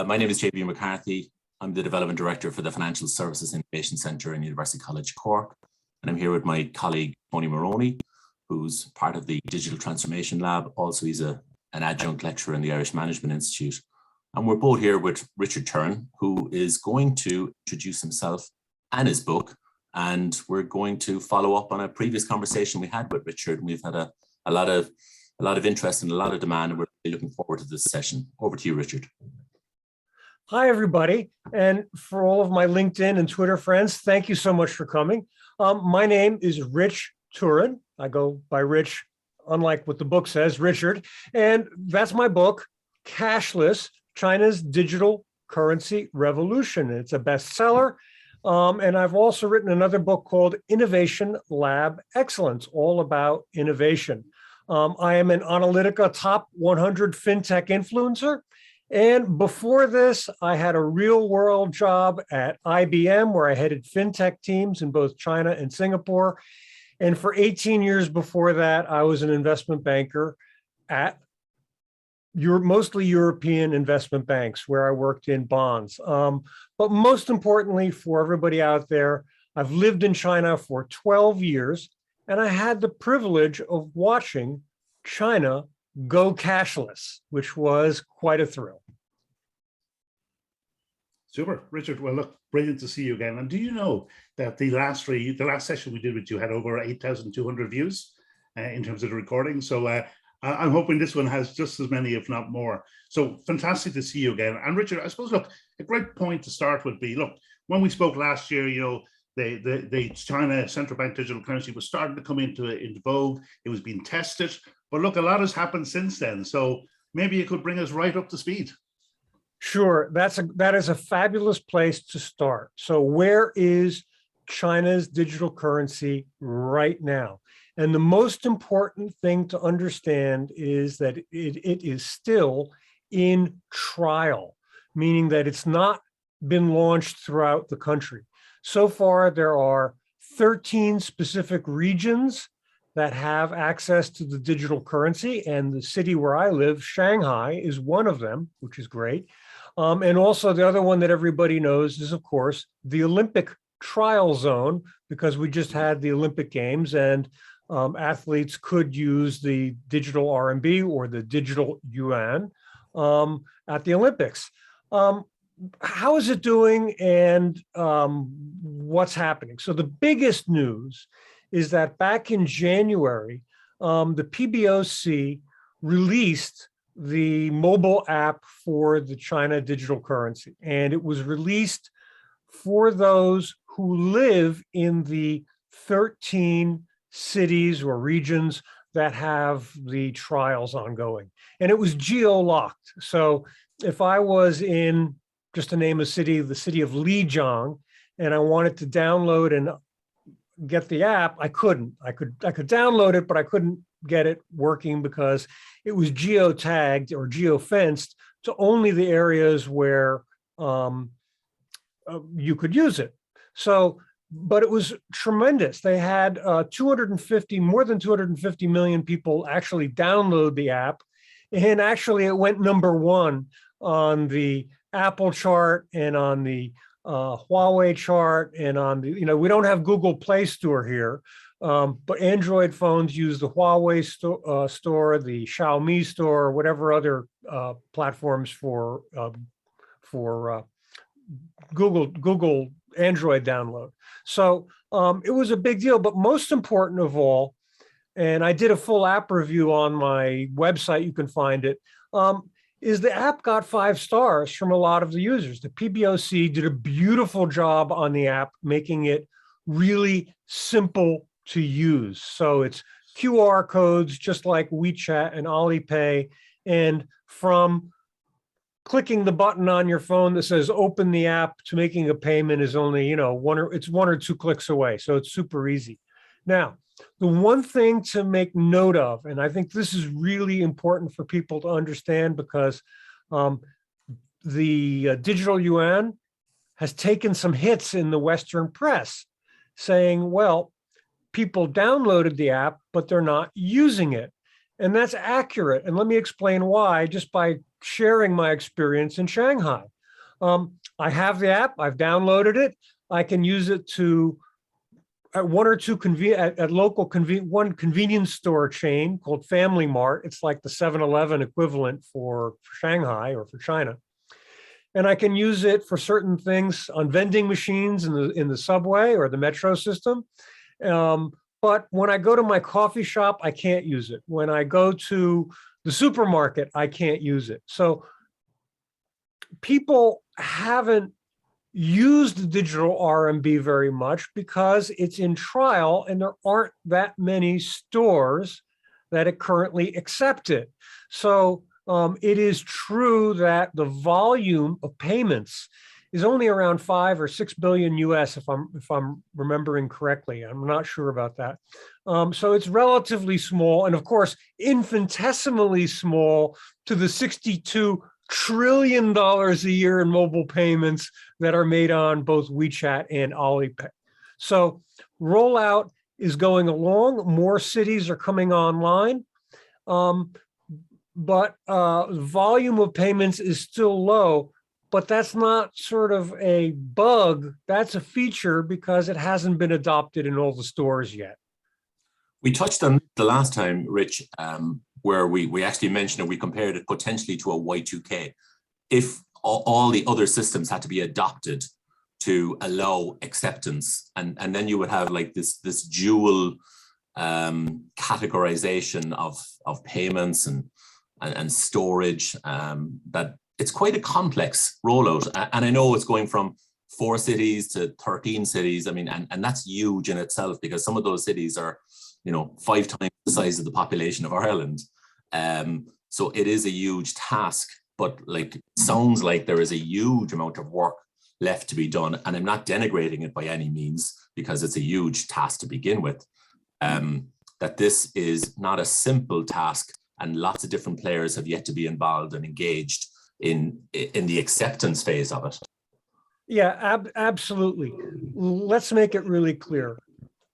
My name is JB McCarthy. I'm the Development Director for the Financial Services Innovation Centre in University College Cork. And I'm here with my colleague, Tony Moroney, who's part of the Digital Transformation Lab. Also, he's an adjunct lecturer in the Irish Management Institute. And we're both here with Richard Turrin, who is going to introduce himself and his book. And we're going to follow up on a previous conversation we had with Richard. And we've had a lot of interest and a lot of demand, and we're really looking forward to this session. Over to you, Richard. Hi, everybody. And for all of my LinkedIn and Twitter friends, thank you so much for coming. My name is Rich Turrin. I go by Rich, unlike what the book says, Richard. And that's my book, Cashless, China's Digital Currency Revolution. It's a bestseller. And I've also written another book called Innovation Lab Excellence, all about innovation. I am an Analytica top 100 fintech influencer. And before this, I had a real world job at IBM where I headed fintech teams in both China and Singapore. And for 18 years before that, I was an investment banker at mostly European investment banks where I worked in bonds. But most importantly for everybody out there, I've lived in China for 12 years, and I had the privilege of watching China go cashless, which was quite a thrill. Super, Richard. Well, look, brilliant to see you again. And do you know that the last session we did with you had over 8,200 views in terms of the recording? So I'm hoping this one has just as many, if not more. So fantastic to see you again. And Richard, I suppose, look, a great point to start would be, look, when we spoke last year, you know, the China central bank digital currency was starting to come into vogue. It was being tested. But look, a lot has happened since then. So maybe you could bring us right up to speed. Sure, that is a fabulous place to start. So where is China's digital currency right now? And the most important thing to understand is that it is still in trial, meaning that it's not been launched throughout the country. So far, there are 13 specific regions that have access to the digital currency, and the city where I live, Shanghai, is one of them, which is great. And also the other one that everybody knows is, of course, the Olympic trial zone, because we just had the Olympic Games, and athletes could use the digital RMB or the digital yuan at the Olympics. How is it doing, and what's happening? So the biggest news is that back in January, the PBOC released the mobile app for the China digital currency. And it was released for those who live in the 13 cities or regions that have the trials ongoing. And it was geo-locked. So if I was in, just to name a city, the city of Lijiang, and I wanted to download and get the app, I couldn't. I could download it, but I couldn't get it working because it was geo-tagged or geo-fenced to only the areas where you could use it. So, but it was tremendous. They had more than 250 million people actually download the app. And actually it went #1 on the Apple chart and on the Huawei chart and on the, we don't have Google Play Store here, but Android phones use the Huawei store, the Xiaomi store, whatever other platforms for Google Android download. So it was a big deal, but most important of all, and I did a full app review on my website, you can find it, is the app got 5 stars from a lot of the users. The PBOC did a beautiful job on the app, making it really simple to use. So it's QR codes, just like WeChat and Alipay. And from clicking the button on your phone that says open the app to making a payment is only, it's 1 or 2 clicks away. So it's super easy. Now, the one thing to make note of, and I think this is really important for people to understand, because the digital yuan has taken some hits in the Western press saying, well, people downloaded the app, but they're not using it. And that's accurate. And let me explain why, just by sharing my experience in Shanghai. I have the app. I've downloaded it. I can use it to at one or two at local one convenience store chain called Family Mart. It's like the 7-Eleven equivalent for Shanghai or for China. And I can use it for certain things on vending machines in the subway or the metro system. But when I go to my coffee shop, I can't use it. When I go to the supermarket, I can't use it. So people haven't used the digital RMB very much because it's in trial and there aren't that many stores that it currently accept it. So it is true that the volume of payments is only around 5 or 6 billion US, if I'm remembering correctly. I'm not sure about that. So it's relatively small, and of course, infinitesimally small to the $62 trillion a year in mobile payments that are made on both WeChat and Alipay. So rollout is going along. More cities are coming online. But volume of payments is still low, but that's not sort of a bug. That's a feature because it hasn't been adopted in all the stores yet. We touched on the last time, Rich, where we actually mentioned it, we compared it potentially to a Y2K. If all the other systems had to be adopted to allow acceptance, and then you would have like this dual categorization of payments and storage, that it's quite a complex rollout. And I know it's going from 4 cities to 13 cities. I mean, and that's huge in itself because some of those cities are, 5 times the size of the population of Ireland. So it is a huge task, but like, it sounds like there is a huge amount of work left to be done. And I'm not denigrating it by any means because it's a huge task to begin with. That this is not a simple task, and lots of different players have yet to be involved and engaged in the acceptance phase of it. Yeah, absolutely. Let's make it really clear.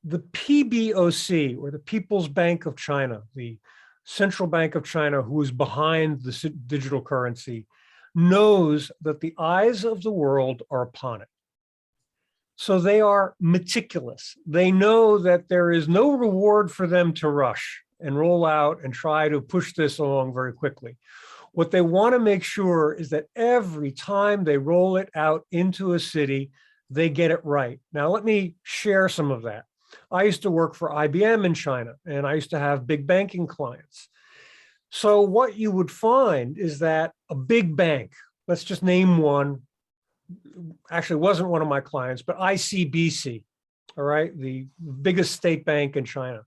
The PBOC, or the People's Bank of China, the Central Bank of China, who is behind the digital currency, knows that the eyes of the world are upon it. So they are meticulous. They know that there is no reward for them to rush and roll out and try to push this along very quickly. What they want to make sure is that every time they roll it out into a city, they get it right. Now, let me share some of that. I used to work for IBM in China, and I used to have big banking clients. So what you would find is that a big bank, let's just name one, actually wasn't one of my clients, but ICBC, all right, the biggest state bank in China.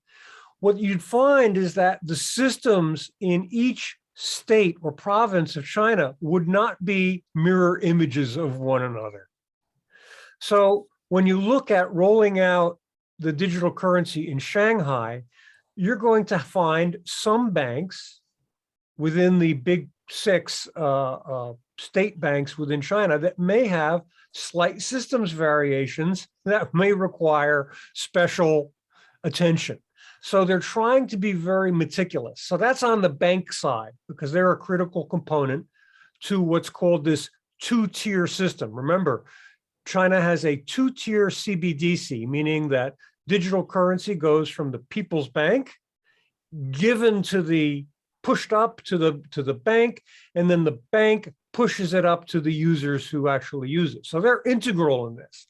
What you'd find is that the systems in each state or province of China would not be mirror images of one another. So when you look at rolling out the digital currency in Shanghai, you're going to find some banks within the big 6 state banks within China that may have slight systems variations that may require special attention. So they're trying to be very meticulous. So that's on the bank side because they're a critical component to what's called this 2-tier system. Remember, China has a 2-tier CBDC, meaning that digital currency goes from the People's Bank, pushed up to the bank, and then the bank pushes it up to the users who actually use it. So they're integral in this.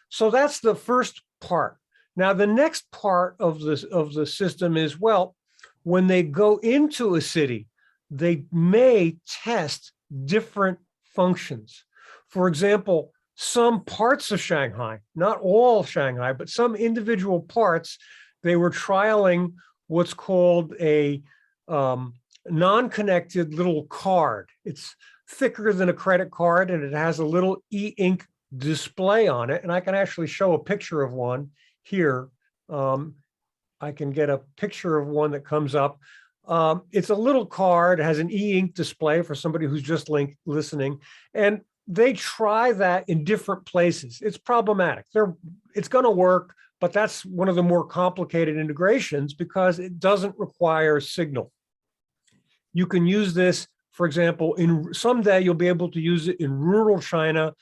So that's the first part. Now, the next part of the system is, well, when they go into a city, they may test different functions. For example, some parts of Shanghai, not all Shanghai, but some individual parts, they were trialing what's called a non-connected little card. It's thicker than a credit card, and it has a little e-ink display on it. And I can actually show a picture of one here. I can get a picture of one that comes up. It's a little card, it has an e-ink display for somebody who's just listening. And they try that in different places. It's problematic. It's going to work, but that's one of the more complicated integrations because it doesn't require signal. You can use this For example, in someday you'll be able to use it in rural China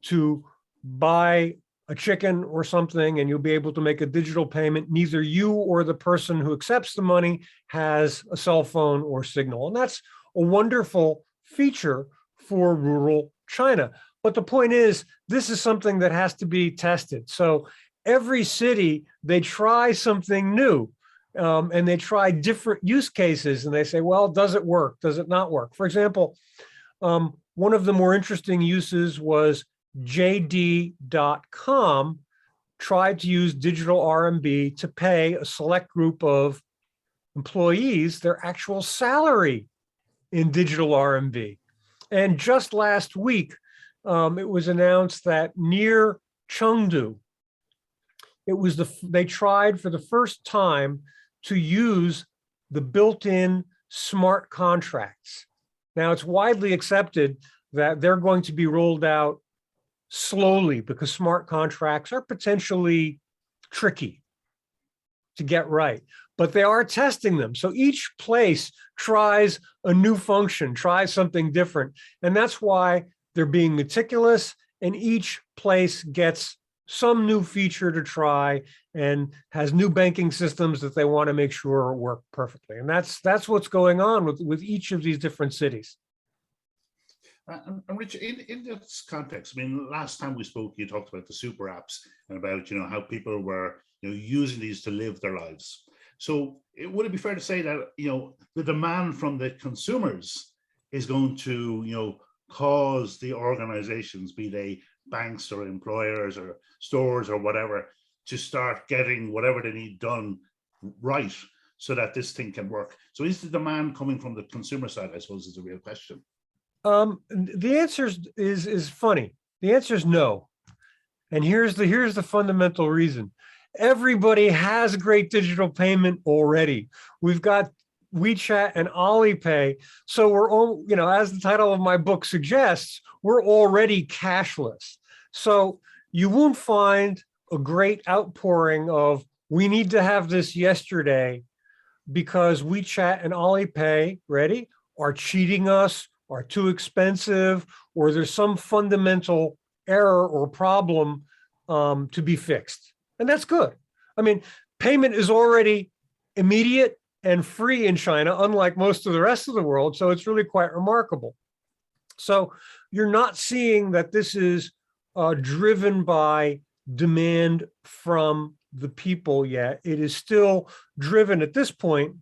to buy a chicken or something, and you'll be able to make a digital payment. Neither you or the person who accepts the money has a cell phone or signal. And that's a wonderful feature for rural China. But the point is, this is something that has to be tested. So every city, they try something new. And they try different use cases, and they say, well, does it work? Does it not work? For example, one of the more interesting uses was JD.com tried to use digital RMB to pay a select group of employees their actual salary in digital RMB. And just last week, it was announced that near Chengdu, they tried for the first time to use the built-in smart contracts. Now, it's widely accepted that they're going to be rolled out slowly because smart contracts are potentially tricky to get right, but they are testing them. So each place tries a new function, tries something different. And that's why they're being meticulous, and each place gets some new feature to try and has new banking systems that they want to make sure work perfectly. And that's what's going on with each of these different cities. And Rich, in this context, I mean, last time we spoke, you talked about the super apps and about, how people were, using these to live their lives. So would it be fair to say that, the demand from the consumers is going to, cause the organizations, be they banks or employers or stores or whatever, to start getting whatever they need done right so that this thing can work? So is the demand coming from the consumer side, I suppose, is the real question. The answer is funny. The answer is no. And here's the fundamental reason. Everybody has great digital payment already. We've got WeChat and Alipay. So we're all, as the title of my book suggests, we're already cashless. So you won't find a great outpouring of, we need to have this yesterday because WeChat and Alipay, ready, are cheating us, are too expensive, or there's some fundamental error or problem to be fixed. And that's good. I mean, payment is already immediate and free in China, unlike most of the rest of the world. So it's really quite remarkable. So you're not seeing that this is driven by demand from the people yet. It is still driven at this point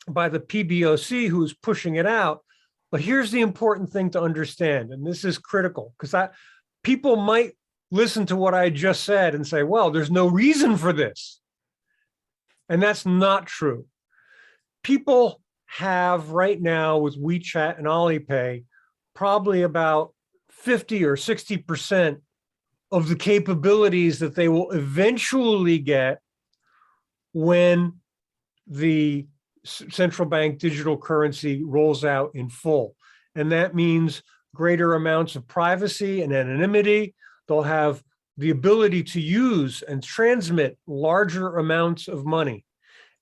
by the PBOC, who's pushing it out. But here's the important thing to understand, and this is critical, because people might listen to what I just said and say, well, there's no reason for this. And that's not true. People have right now with WeChat and Alipay probably about 50 or 60% of the capabilities that they will eventually get when the central bank digital currency rolls out in full. And that means greater amounts of privacy and anonymity. They'll have the ability to use and transmit larger amounts of money.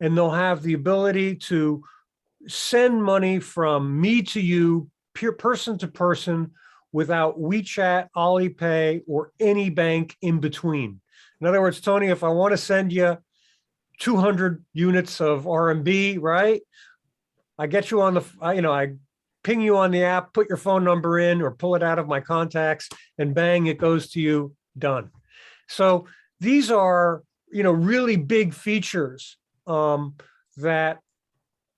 And they'll have the ability to send money from me to you, person to person, without WeChat, Alipay, or any bank in between. In other words, Tony, if I want to send you 200 units of RMB, right? I get you on the, I ping you on the app, put your phone number in or pull it out of my contacts, and bang, it goes to you, done. So these are, really big features that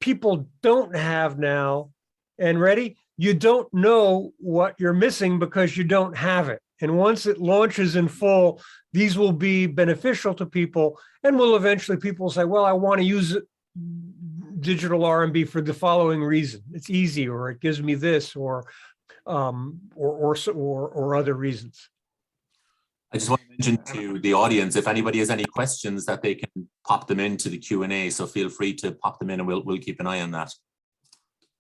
people don't have now. And ready? You don't know what you're missing because you don't have it. And once it launches in full, these will be beneficial to people, and will eventually people say, well, I want to use digital RMB for the following reason. It's easy, or it gives me this, or other reasons. I just want to mention to the audience, if anybody has any questions, that they can pop them into the Q&A. So feel free to pop them in, and we'll keep an eye on that.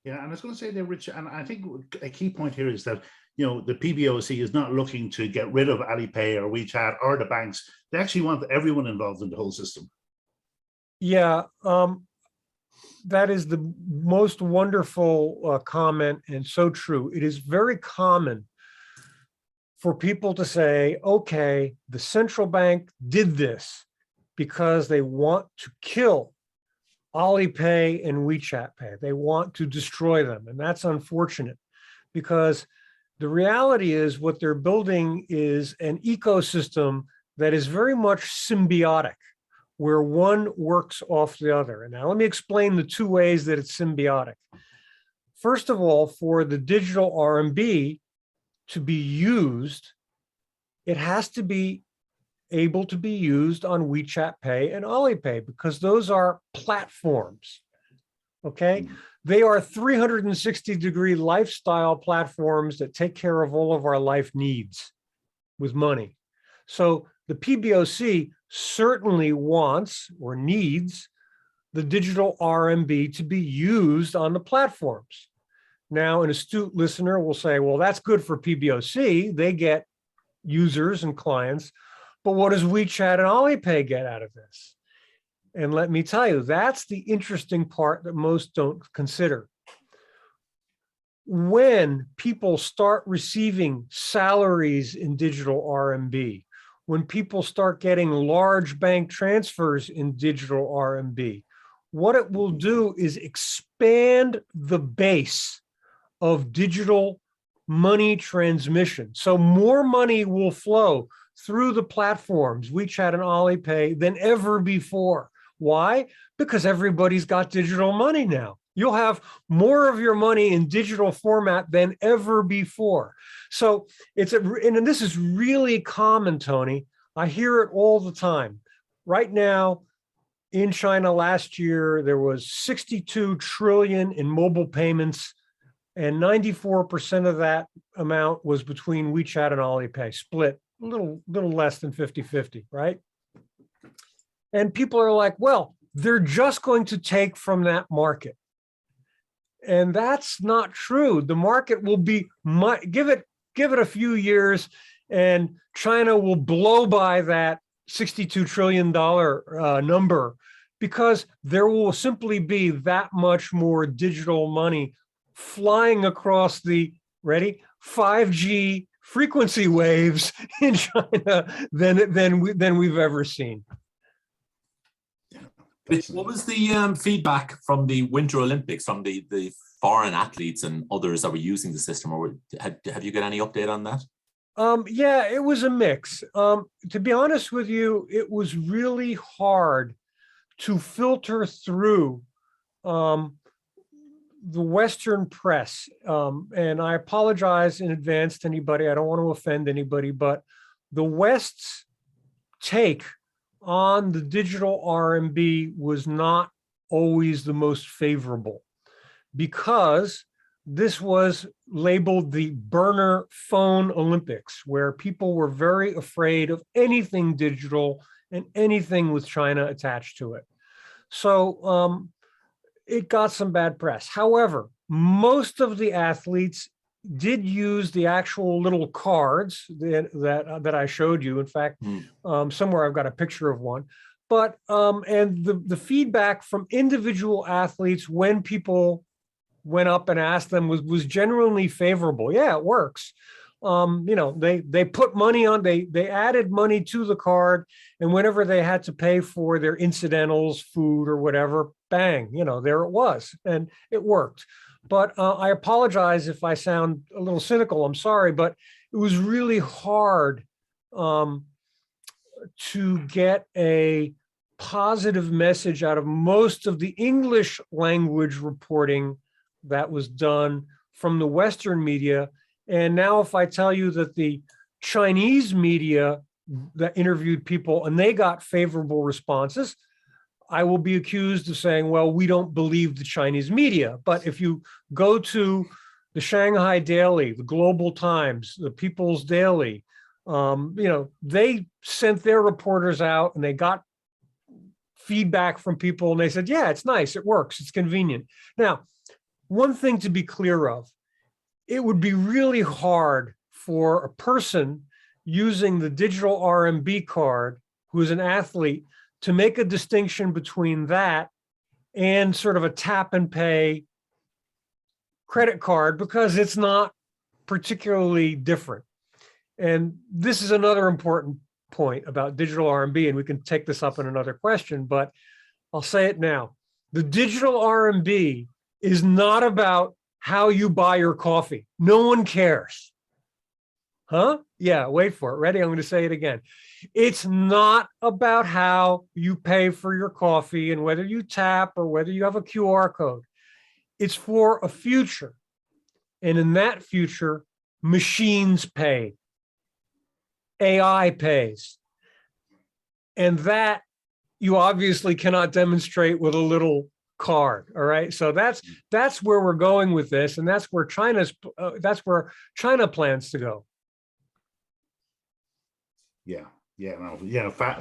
Yeah, and I was going to say there, Rich, and I think a key point here is that, the PBOC is not looking to get rid of Alipay or WeChat or the banks. They actually want everyone involved in the whole system. Yeah, That is the most wonderful comment, and so true. It is very common for people to say, okay, the central bank did this because they want to kill Alipay and WeChat Pay. They want to destroy them. And that's unfortunate, because the reality is what they're building is an ecosystem that is very much symbiotic, where one works off the other. And now let me explain the two ways that it's symbiotic. First of all, for the digital RMB to be used, it has to be able to be used on WeChat Pay and Alipay, because those are platforms, okay? They are 360-degree lifestyle platforms that take care of all of our life needs with money. So the PBOC certainly wants or needs the digital RMB to be used on the platforms. Now, an astute listener will say, well, that's good for PBOC. They get users and clients, but what does WeChat and Alipay get out of this? And let me tell you, that's the interesting part that most don't consider. When people start receiving salaries in digital RMB, when people start getting large bank transfers in digital RMB, what it will do is expand the base of digital money transmission. So more money will flow through the platforms, WeChat and Alipay, than ever before. Why? Because everybody's got digital money now. You'll have more of your money in digital format than ever before. So and this is really common, Tony. I hear it all the time. Right now, in China last year, there was 62 trillion in mobile payments, and 94% of that amount was between WeChat and Alipay, split a little less than 50-50, right? And people are like, well, they're just going to take from that market. And that's not true. The market will be, give it a few years, and China will blow by that $62 trillion number, because there will simply be that much more digital money flying across the, ready, 5G frequency waves in China than we've ever seen. What was the feedback from the Winter Olympics, from the foreign athletes and others that were using the system? Or have you got any update on that? Yeah, it was a mix. To be honest with you, it was really hard to filter through the Western press. And I apologize in advance to anybody. I don't want to offend anybody, but the West's take on the digital RMB was not always the most favorable, because this was labeled the burner phone Olympics, where people were very afraid of anything digital and anything with China attached to it. So it got some bad press. However, most of the athletes did use the actual little cards that I showed you. In fact, somewhere I've got a picture of one. But and the feedback from individual athletes when people went up and asked them was generally favorable. Yeah, it works. You know, they put money on, they added money to the card, and whenever they had to pay for their incidentals, food or whatever, bang, you know, there it was, and it worked. But I apologize if I sound a little cynical. I'm sorry, but it was really hard to get a positive message out of most of the English language reporting that was done from the Western media. And now if I tell you that the Chinese media that interviewed people and they got favorable responses, I will be accused of saying, well, we don't believe the Chinese media. But if you go to the Shanghai Daily, the Global Times, the People's Daily, you know, they sent their reporters out and they got feedback from people and they said, yeah, it's nice, it works, it's convenient. Now, one thing to be clear of, it would be really hard for a person using the digital RMB card who is an athlete to make a distinction between that and sort of a tap and pay credit card because it's not particularly different. And this is another important point about digital RMB, and we can take this up in another question, but I'll say it now. The digital RMB is not about how you buy your coffee. No one cares. Huh? Yeah, wait for it. Ready? I'm going to say it again. It's not about how you pay for your coffee and whether you tap or whether you have a QR code. It's for a future. And in that future, machines pay. AI pays. And that you obviously cannot demonstrate with a little card. All right. So that's where we're going with this. And that's where China plans to go.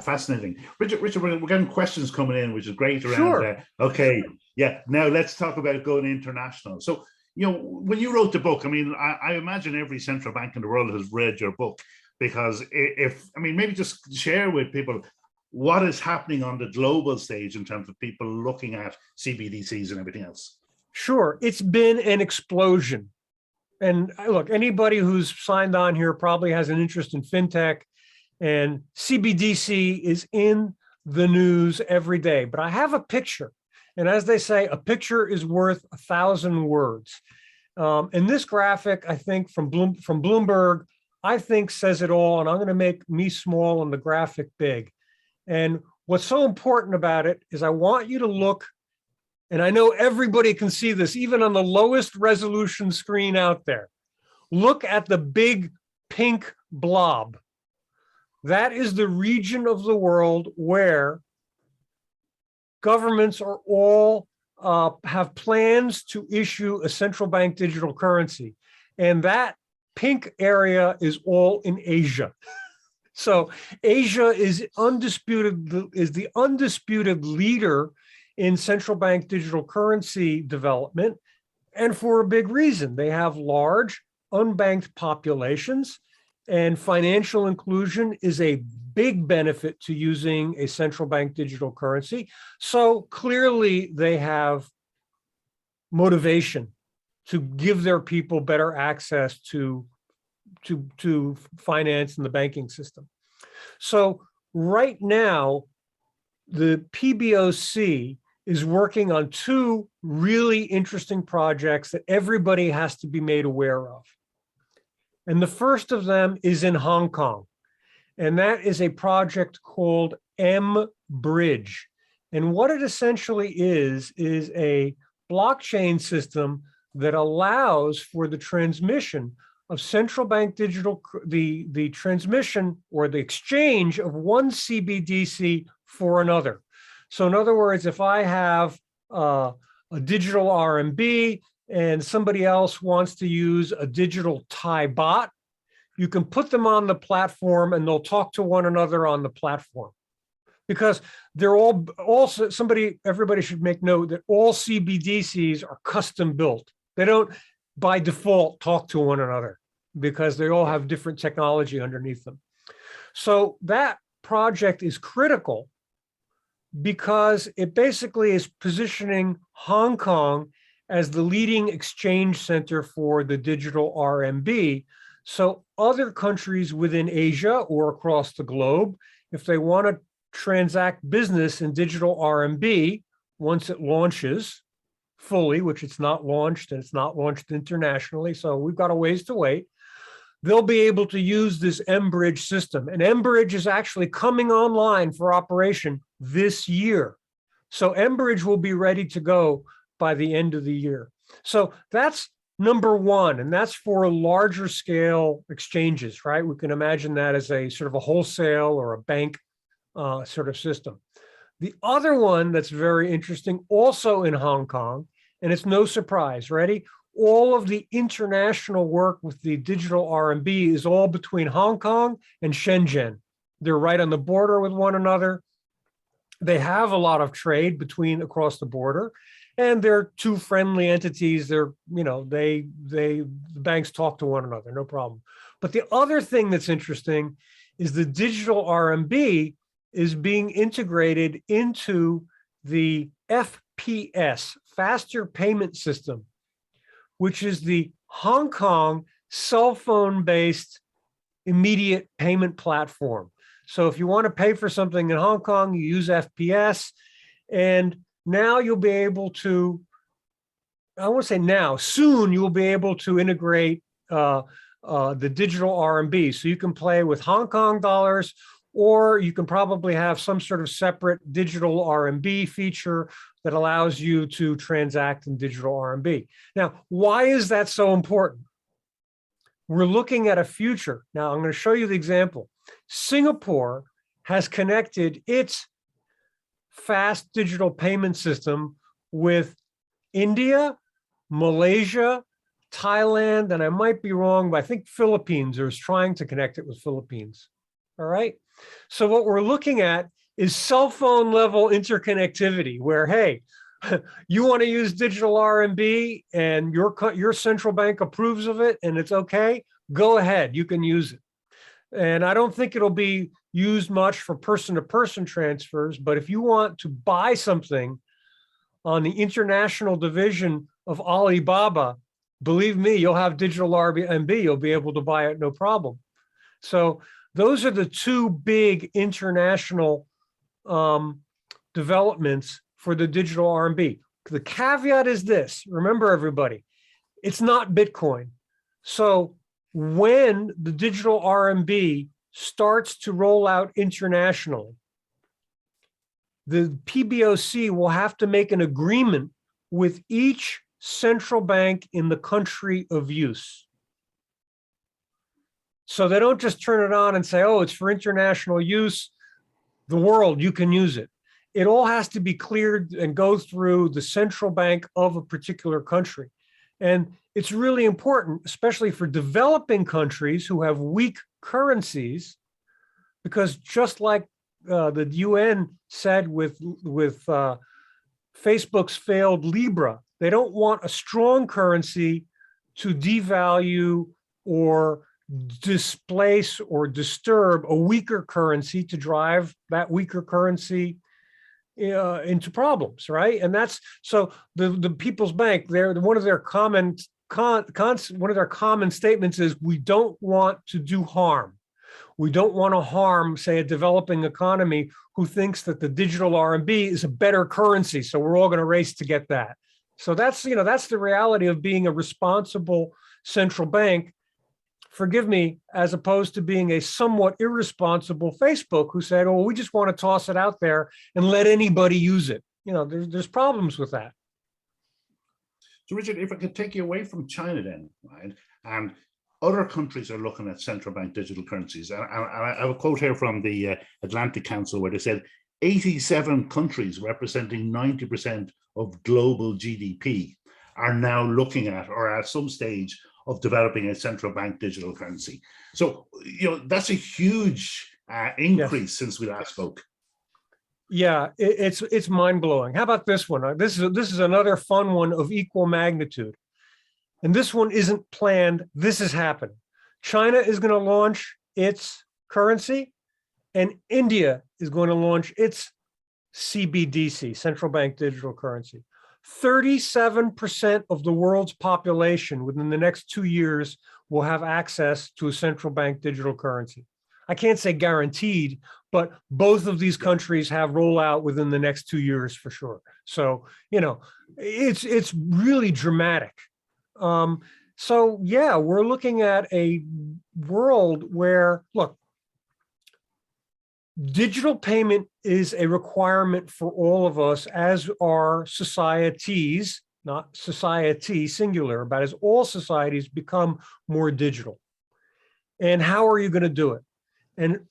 Fascinating. Richard, we're getting questions coming in, which is great around. Sure. Okay. Yeah. Now let's talk about going international. So, when you wrote the book, I mean, I imagine every central bank in the world has read your book, because maybe just share with people what is happening on the global stage in terms of people looking at CBDCs and everything else. Sure. It's been an explosion. And look, anybody who's signed on here probably has an interest in fintech, and CBDC is in the news every day. But I have a picture. And as they say, a picture is worth 1,000 words. And this graphic, I think from Bloomberg, I think says it all. And I'm going to make me small and the graphic big. And what's so important about it is I want you to look, and I know everybody can see this, even on the lowest resolution screen out there. Look at the big pink blob. That is the region of the world where governments are all have plans to issue a central bank digital currency. And that pink area is all in Asia. So Asia is the undisputed leader in central bank digital currency development, and for a big reason. They have large unbanked populations, and financial inclusion is a big benefit to using a central bank digital currency. So clearly they have motivation to give their people better access to finance in the banking system. So right now, the PBOC is working on two really interesting projects that everybody has to be made aware of. And the first of them is in Hong Kong. And that is a project called M-Bridge. And what it essentially is a blockchain system that allows for the transmission of central bank digital, the transmission or the exchange of one CBDC for another. So in other words, if I have a digital RMB and somebody else wants to use a digital Thai baht, you can put them on the platform and they'll talk to one another on the platform. Because they're all also, everybody should make note that all CBDCs are custom built. They don't by default talk to one another because they all have different technology underneath them. So that project is critical because it basically is positioning Hong Kong as the leading exchange center for the digital RMB. So other countries within Asia or across the globe, if they want to transact business in digital RMB, once it launches fully, which it's not launched, and it's not launched internationally, so we've got a ways to wait, they'll be able to use this M-Bridge system. And M-Bridge is actually coming online for operation this year. So M-Bridge will be ready to go by the end of the year. So that's number one, and that's for larger scale exchanges, right? We can imagine that as a sort of a wholesale or a bank sort of system. The other one that's very interesting, also in Hong Kong, and it's no surprise, ready? All of the international work with the digital RMB is all between Hong Kong and Shenzhen. They're right on the border with one another. They have a lot of trade across the border, and they're two friendly entities. The banks talk to one another, no problem. But the other thing that's interesting is the digital RMB is being integrated into the FPS, Faster Payment System, which is the Hong Kong cell phone-based immediate payment platform. So if you want to pay for something in Hong Kong, you use FPS, and now you'll be able to, I won't say now, soon you will be able to integrate the digital RMB. So you can play with Hong Kong dollars, or you can probably have some sort of separate digital RMB feature that allows you to transact in digital RMB. Now, why is that so important? We're looking at a future. Now, I'm going to show you the example. Singapore has connected its fast digital payment system with India, Malaysia, Thailand, and I might be wrong, but I think Philippines is trying to connect it with Philippines. All right. So what we're looking at is cell phone level interconnectivity where, hey, you want to use digital RMB and your central bank approves of it and it's okay, go ahead, you can use it. And I don't think it'll be used much for person-to-person transfers, but if you want to buy something on the international division of Alibaba, believe me, you'll have digital RMB, you'll be able to buy it no problem. So those are the two big international developments for the digital RMB. The caveat is this, remember everybody, it's not Bitcoin. So when the digital RMB starts to roll out internationally, the PBOC will have to make an agreement with each central bank in the country of use. So they don't just turn it on and say, oh, it's for international use, the world, you can use it. It all has to be cleared and go through the central bank of a particular country. And it's really important, especially for developing countries who have weak currencies, because just like the UN said with Facebook's failed Libra, they don't want a strong currency to devalue or displace or disturb a weaker currency to drive that weaker currency into problems, right? And that's so the People's Bank. One of their common statements is we don't want to do harm. We don't want to harm, say, a developing economy who thinks that the digital RMB is a better currency. So we're all going to race to get that. So that's the reality of being a responsible central bank. Forgive me, as opposed to being a somewhat irresponsible Facebook who said, oh, we just want to toss it out there and let anybody use it. There's problems with that. So Richard, if I could take you away from China then, right? And other countries are looking at central bank digital currencies. And I have a quote here from the Atlantic Council where they said 87 countries representing 90% of global GDP are now looking at or at some stage of developing a central bank digital currency. So, that's a huge increase since we last spoke. Yeah, it's mind-blowing. How about this one? This is another fun one of equal magnitude. And this one isn't planned. This is happening. China is going to launch its currency, and India is going to launch its CBDC, central bank digital currency. 37% of the world's population within the next 2 years will have access to a central bank digital currency. I can't say guaranteed, but both of these countries have rollout within the next 2 years for sure. So, it's really dramatic. So yeah, we're looking at a world where, look, digital payment is a requirement for all of us, as are societies, not society singular, but as all societies become more digital. And how are you going to do it?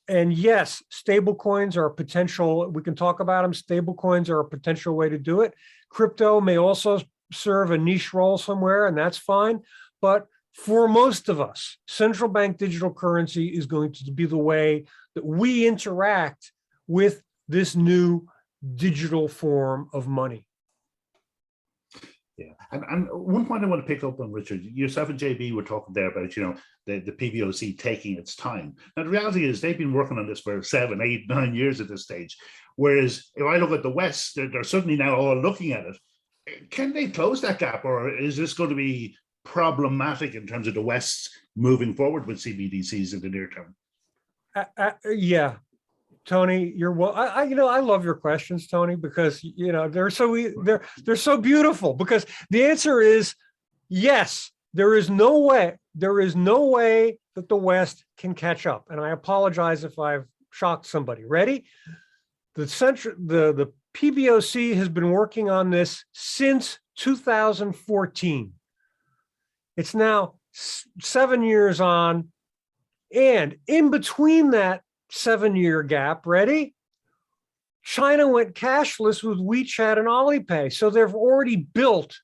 And yes, stable coins are a potential, we can talk about them. Stable coins are a potential way to do it. Crypto may also serve a niche role somewhere, and that's fine. But for most of us, central bank digital currency is going to be the way that we interact with this new digital form of money. Yeah, and one point I want to pick up on, Richard, yourself and JB were talking there about, the PBOC taking its time. Now, the reality is they've been working on this for 7, 8, 9 years at this stage. Whereas if I look at the West, they're certainly now all looking at it. Can they close that gap, or is this going to be problematic in terms of the West moving forward with CBDCs in the near term? Yeah, Tony, you're well. I love your questions, Tony, because they're so beautiful. Because the answer is yes. There is no way that the West can catch up. And I apologize if I've shocked somebody. Ready? The PBOC has been working on this since 2014. It's now 7 years on, and in between that 7-year gap, ready? China went cashless with WeChat and Alipay. So they've already built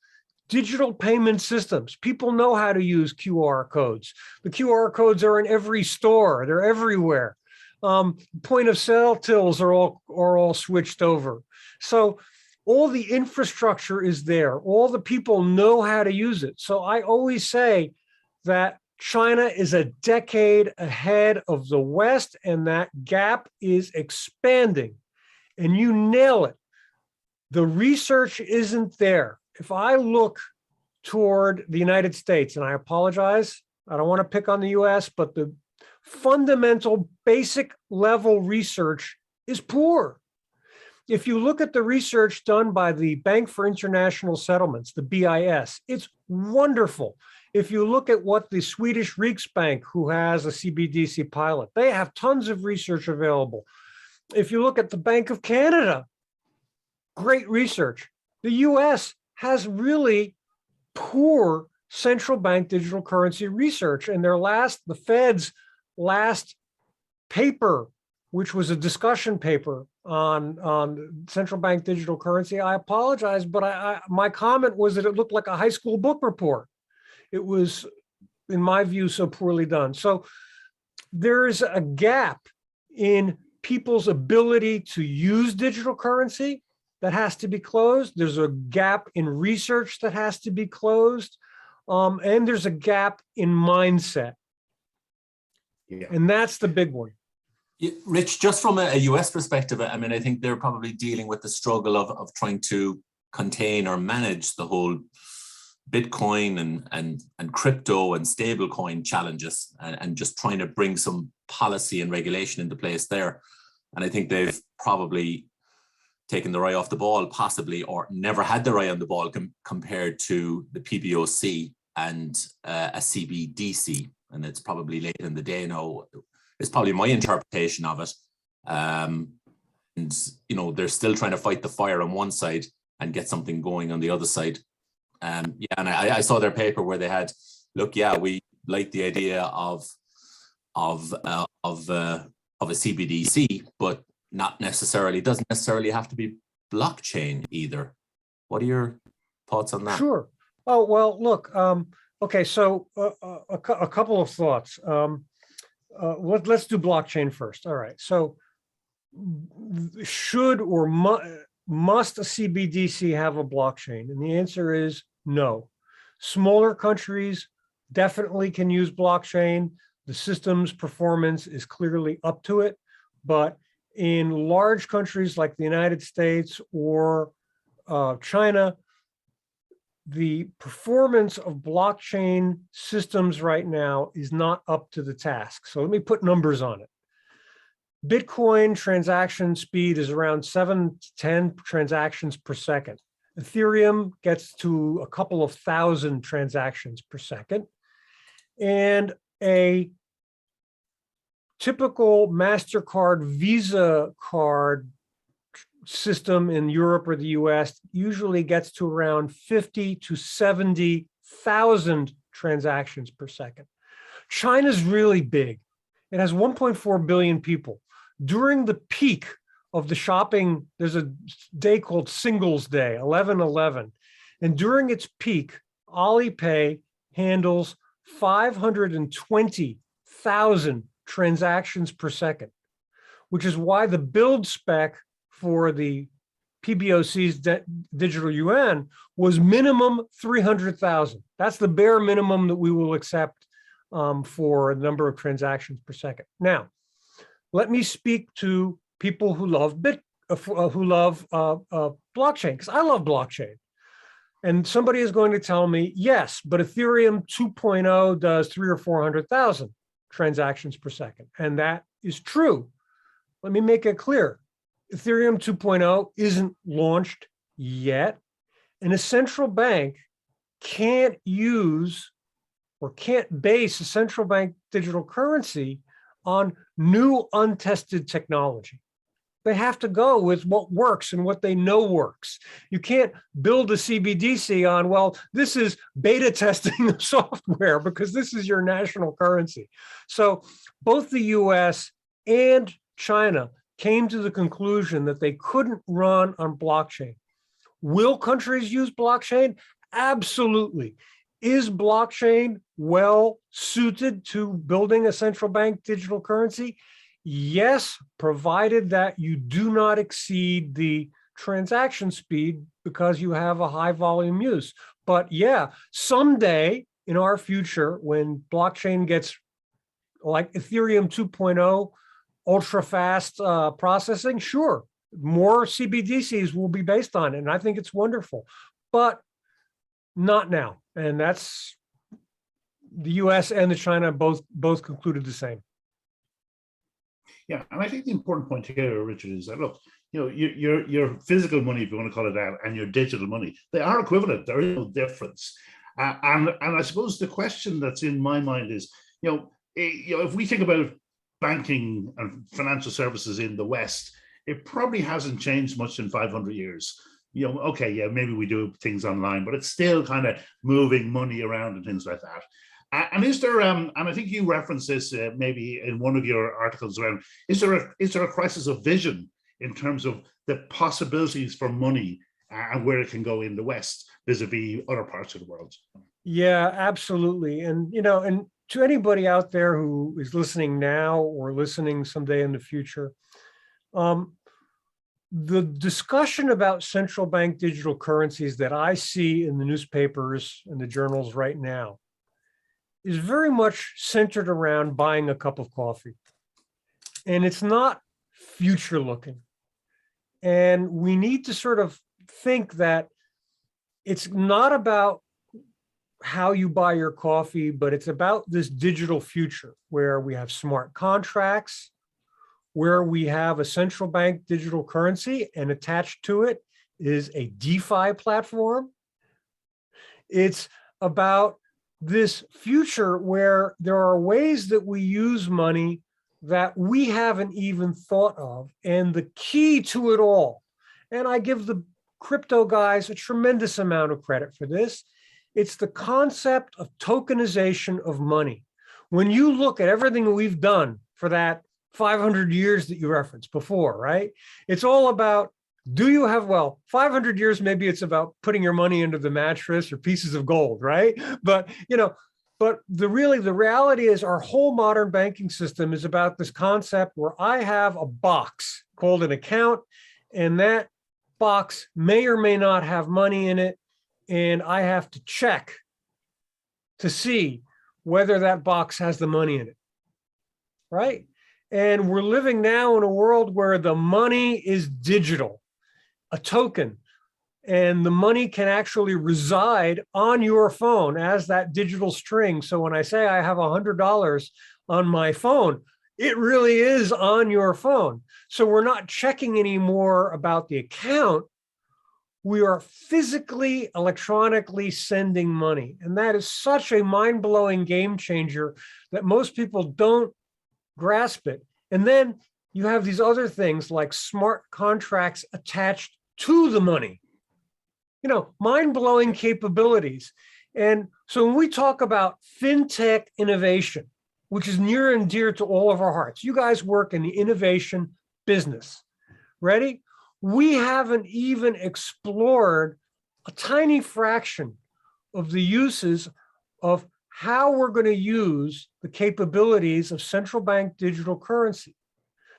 digital payment systems. People know how to use QR codes. The QR codes are in every store. They're everywhere. Point of sale tills are all switched over. So all the infrastructure is there. All the people know how to use it. So I always say that China is a decade ahead of the West, and that gap is expanding. And you nail it. The research isn't there. If I look toward the United States, and I apologize, I don't want to pick on the US, but the fundamental basic level research is poor. If you look at the research done by the Bank for International Settlements, the BIS, it's wonderful. If you look at what the Swedish Riksbank, who has a CBDC pilot, they have tons of research available. If you look at the Bank of Canada, great research. The US has really poor central bank digital currency research. And the Fed's last paper, which was a discussion paper on central bank digital currency, I apologize, but my comment was that it looked like a high school book report. It was, in my view, so poorly done. So there is a gap in people's ability to use digital currency that has to be closed. There's a gap in research that has to be closed. And there's a gap in mindset. Yeah. And that's the big one. Yeah, Rich, just from a US perspective, I mean, I think they're probably dealing with the struggle of trying to contain or manage the whole Bitcoin and crypto and stablecoin challenges, and just trying to bring some policy and regulation into place there. And I think they've probably taken their eye off the ball, possibly, or never had their eye on the ball compared to the PBOC and a CBDC. And it's probably late in the day now. It's probably my interpretation of it. And, they're still trying to fight the fire on one side and get something going on the other side. And I saw their paper where they had, we like the idea of a CBDC, but doesn't necessarily have to be blockchain either. What are your thoughts on that? Sure. Oh, well, look, okay, so a couple of thoughts. Let's do blockchain first. All right, so should or must a CBDC have a blockchain? And the answer is no. Smaller countries definitely can use blockchain. The system's performance is clearly up to it, but in large countries like the United States or China, the performance of blockchain systems right now is not up to the task. So let me put numbers on it. Bitcoin transaction speed is around 7 to 10 transactions per second. Ethereum gets to a couple of thousand transactions per second. And a typical MasterCard Visa card system in Europe or the US usually gets to around 50 to 70,000 transactions per second. China's really big. It has 1.4 billion people. During the peak of the shopping, there's a day called Singles Day, 11/11. And during its peak, Alipay handles 520,000 transactions per second, which is why the build spec for the PBOC's digital yuan was minimum 300,000. That's the bare minimum that we will accept for a number of transactions per second. Now, let me speak to people who love blockchain, because I love blockchain. And somebody is going to tell me, yes, but Ethereum 2.0 does 300,000 or 400,000 transactions per second. And that is true. Let me make it clear. Ethereum 2.0 isn't launched yet. And a central bank can't use or can't base a central bank digital currency on new untested technology. They have to go with what works and what they know works. You can't build a CBDC on, well, this is beta testing of software because this is your national currency. So both the US and China came to the conclusion that they couldn't run on blockchain. Will countries use blockchain? Absolutely. Is blockchain well suited to building a central bank digital currency? Yes, provided that you do not exceed the transaction speed because you have a high volume use. But yeah, someday in our future, when blockchain gets like Ethereum 2.0, ultra fast processing, sure, more CBDCs will be based on it. And I think it's wonderful, but not now. And that's the US and the China both concluded the same. Yeah, and I think the important point here, Richard, is that, look, you know, your physical money, if you want to call it that, and your digital money, they are equivalent. There is no difference. And I suppose the question that's in my mind is, if we think about banking and financial services in the West, it probably hasn't changed much in 500 years. Okay, yeah, maybe we do things online, but it's still kind of moving money around and things like that. And is there, and I think you referenced this maybe in one of your articles around, is there a crisis of vision in terms of the possibilities for money and where it can go in the West vis-a-vis other parts of the world? Yeah, absolutely. And, and to anybody out there who is listening now or listening someday in the future, the discussion about central bank digital currencies that I see in the newspapers and the journals right now is very much centered around buying a cup of coffee. And it's not future looking. And we need to sort of think that it's not about how you buy your coffee, but it's about this digital future where we have smart contracts, where we have a central bank digital currency, and attached to it is a DeFi platform. It's about this future where there are ways that we use money that we haven't even thought of. And the key to it all, and I give the crypto guys a tremendous amount of credit for this, it's the concept of tokenization of money. When you look at everything we've done for that 500 years that you referenced before, right? It's all about, do you have, 500 years, maybe it's about putting your money into the mattress or pieces of gold, right? But, the reality is our whole modern banking system is about this concept where I have a box called an account, and that box may or may not have money in it. And I have to check to see whether that box has the money in it, right? And we're living now in a world where the money is digital, a token, and the money can actually reside on your phone as that digital string. So when I say I have $100 on my phone, it really is on your phone. So we're not checking anymore about the account. We are physically, electronically sending money. And that is such a mind-blowing game changer that most people don't grasp it. And then you have these other things like smart contracts attached to the money, mind-blowing capabilities. And so when we talk about fintech innovation, which is near and dear to all of our hearts, you guys work in the innovation business, ready? We haven't even explored a tiny fraction of the uses of how we're going to use the capabilities of central bank digital currency.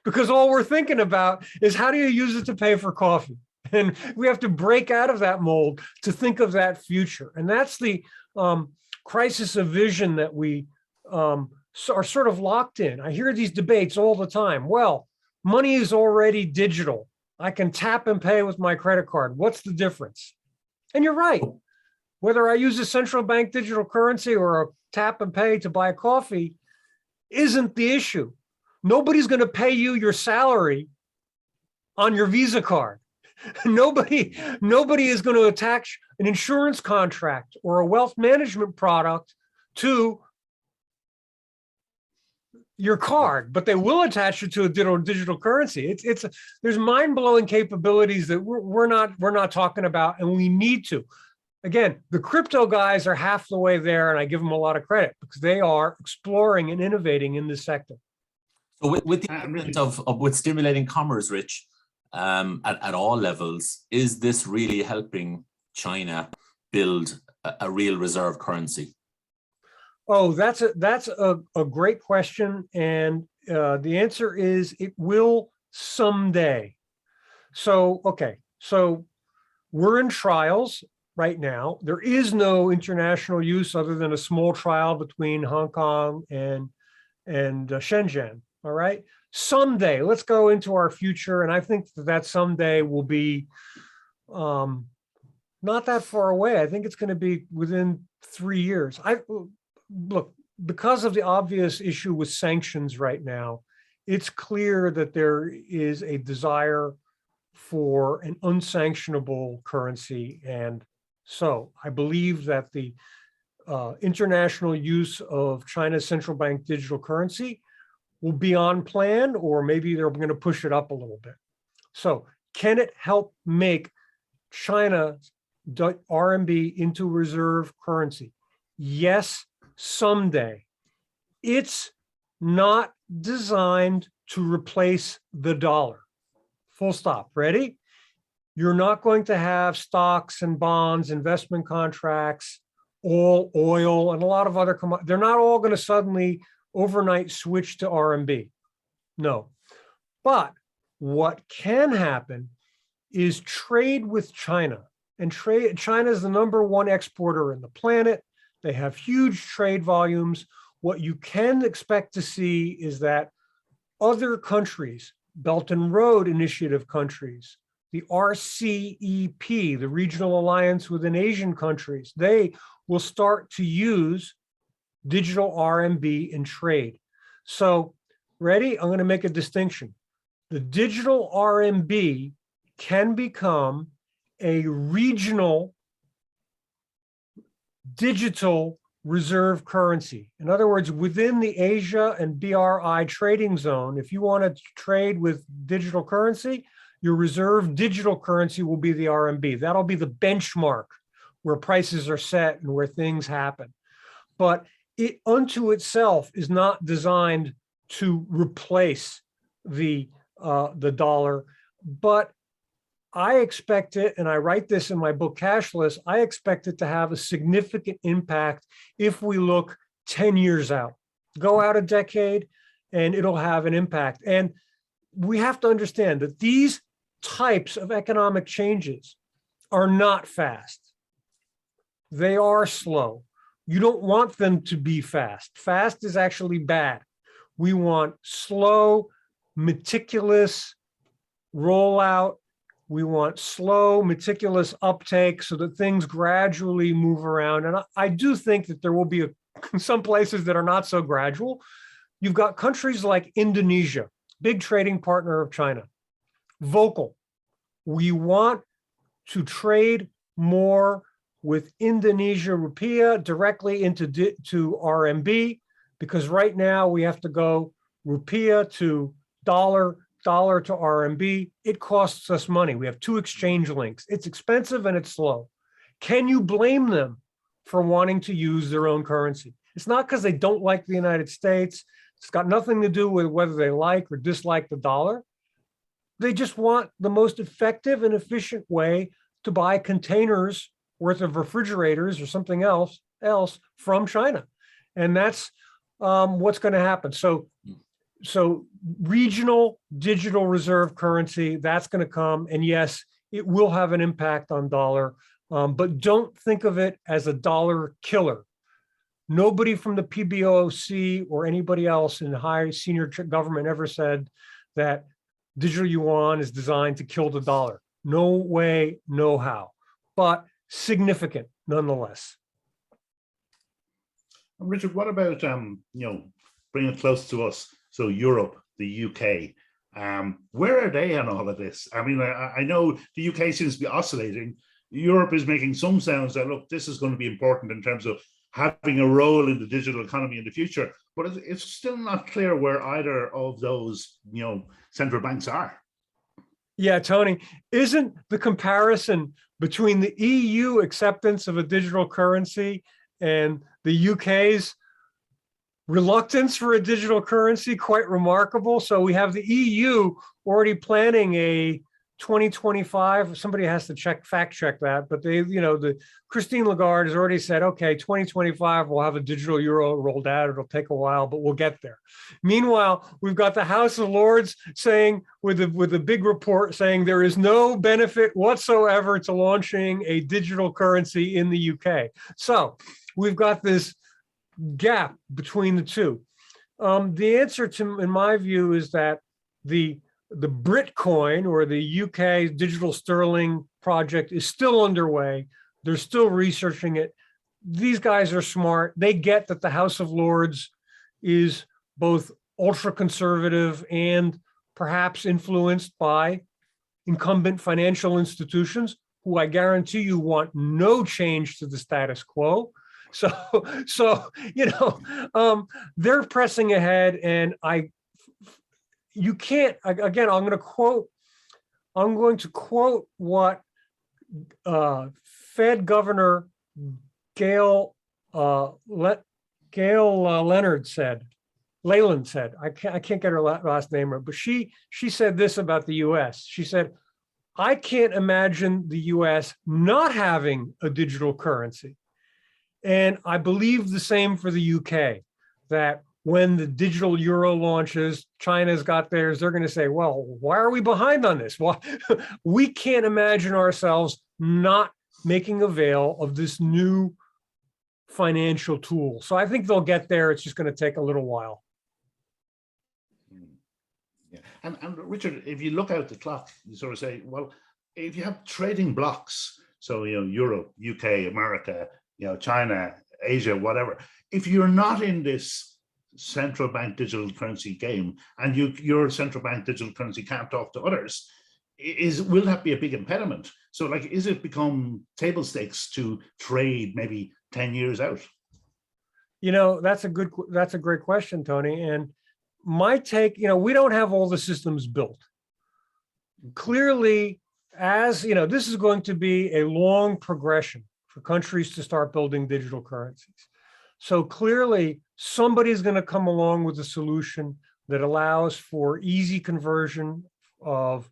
Because all we're thinking about is how do you use it to pay for coffee? And we have to break out of that mold to think of that future. And that's the crisis of vision that we are sort of locked in. I hear these debates all the time. Well, money is already digital. I can tap and pay with my credit card. What's the difference? And you're right. Whether I use a central bank digital currency or a tap and pay to buy coffee isn't the issue. Nobody's going to pay you your salary on your Visa card. Nobody is going to attach an insurance contract or a wealth management product to your card, but they will attach it to a digital currency. There's mind-blowing capabilities that we're not talking about, and we need to. Again, the crypto guys are half the way there, and I give them a lot of credit because they are exploring and innovating in this sector. So with the element of with stimulating commerce, Rich, at all levels, is this really helping China build a real reserve currency? Oh, that's a great question, and the answer is it will someday. So, okay, so we're in trials right now. There is no international use other than a small trial between Hong Kong and Shenzhen. All right. Someday, let's go into our future, and I think that someday will be not that far away. I think it's going to be within 3 years. Look, because of the obvious issue with sanctions right now, it's clear that there is a desire for an unsanctionable currency. And so I believe that the international use of China's central bank digital currency will be on plan, or maybe they're going to push it up a little bit. So can it help make China's RMB into reserve currency? Yes, someday. It's not designed to replace the dollar. Full stop. Ready? You're not going to have stocks and bonds, investment contracts, all oil, and a lot of other commodities. They're not all going to suddenly overnight switch to RMB. No. But what can happen is trade with China. And China is the #1 exporter in the planet. They have huge trade volumes. What you can expect to see is that other countries, Belt and Road Initiative countries, the RCEP, the Regional Alliance within Asian countries, they will start to use digital RMB in trade. So, ready? I'm going to make a distinction. The digital RMB can become a regional digital reserve currency. In other words, within the Asia and BRI trading zone, if you want to trade with digital currency, your reserve digital currency will be the RMB. That'll be the benchmark where prices are set and where things happen. But it unto itself is not designed to replace the dollar, but I expect it, and I write this in my book Cashless, I expect it to have a significant impact if we look 10 years out. Go out a decade and it'll have an impact. And we have to understand that these types of economic changes are not fast. They are slow. You don't want them to be fast. Fast is actually bad. We want slow, meticulous rollout. We want slow, meticulous uptake so that things gradually move around. And I do think that there will be some places that are not so gradual. You've got countries like Indonesia, big trading partner of China, vocal. We want to trade more with Indonesia rupiah directly into RMB, because right now we have to go rupiah to dollar, dollar to RMB. It costs us money. We have 2 exchange links. It's expensive and it's slow. Can you blame them for wanting to use their own currency? It's not because they don't like the United States. It's got nothing to do with whether they like or dislike the dollar. They just want the most effective and efficient way to buy containers worth of refrigerators or something else from China. And that's what's going to happen. So regional digital reserve currency, that's going to come. And yes, it will have an impact on dollar, but don't think of it as a dollar killer. Nobody from the PBOC or anybody else in high senior government ever said that digital yuan is designed to kill the dollar. No way, no how, but significant nonetheless. Richard, what about bring it close to us? So Europe, the UK, where are they on all of this? I mean, I know the UK seems to be oscillating. Europe is making some sounds that, look, this is going to be important in terms of having a role in the digital economy in the future, but it's still not clear where either of those, central banks are. Yeah, Tony, isn't the comparison between the EU acceptance of a digital currency and the UK's reluctance for a digital currency quite remarkable? So we have the EU already planning a 2025, somebody has to fact check that, but the Christine Lagarde has already said, okay, 2025, we'll have a digital euro rolled out. It'll take a while, but we'll get there. Meanwhile, we've got the House of Lords saying, with a big report saying there is no benefit whatsoever to launching a digital currency in the UK. So we've got this gap between the two. The answer to, in my view, is that the Britcoin, or the UK digital sterling project, is still underway. They're still researching it. These guys are smart. They get that the House of Lords is both ultra conservative and perhaps influenced by incumbent financial institutions, who I guarantee you want no change to the status quo. So they're pressing ahead, and you can't, again, I'm going to quote what Fed Governor Gail Leland said. I can't get her last name right, but she said this about the US. She said, I can't imagine the US not having a digital currency. And I believe the same for the UK, that when the digital euro launches, China's got theirs, they're going to say, well, why are we behind on this? Well, we can't imagine ourselves not making avail of this new financial tool. So I think they'll get there. It's just going to take a little while. Yeah. And Richard, if you look out the clock, you sort of say, well, if you have trading blocks, so, Europe, UK, America, China, Asia, whatever, if you're not in this central bank digital currency game, and your central bank digital currency can't talk to others, will that be a big impediment? So, is it become table stakes to trade maybe 10 years out? That's a great question, Tony. And my take, we don't have all the systems built. Clearly, this is going to be a long progression for countries to start building digital currencies. So clearly, somebody's going to come along with a solution that allows for easy conversion of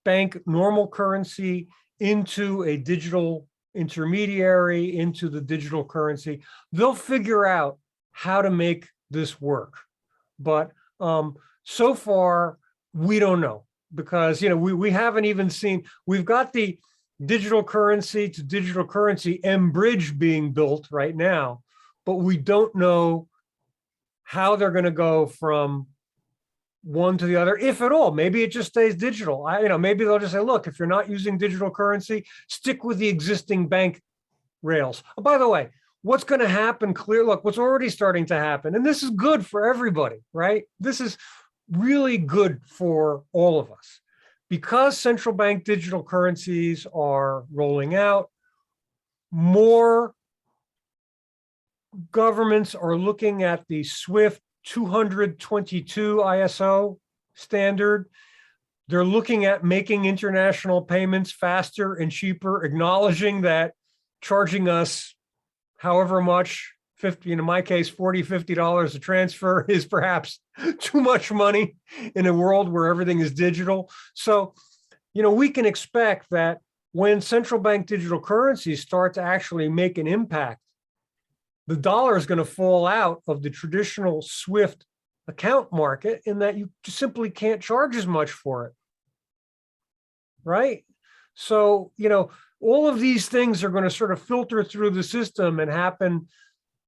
bank normal currency into a digital intermediary, into the digital currency. They'll figure out how to make this work. But so far, we don't know, because we haven't even seen, we've got the digital currency to digital currency M-Bridge being built right now, but we don't know how they're going to go from one to the other, if at all. Maybe it just stays digital. Maybe they'll just say, look, if you're not using digital currency, stick with the existing bank rails. Oh, by the way, what's going to happen, what's already starting to happen, and this is good for everybody, right? This is really good for all of us. Because central bank digital currencies are rolling out, more governments are looking at the SWIFT 222 ISO standard. They're looking at making international payments faster and cheaper, acknowledging that charging us however much, 50, in my case, $40, $50 a transfer is perhaps too much money in a world where everything is digital. So, we can expect that when central bank digital currencies start to actually make an impact, the dollar is going to fall out of the traditional SWIFT account market, in that you simply can't charge as much for it, right? So, all of these things are going to sort of filter through the system and happen.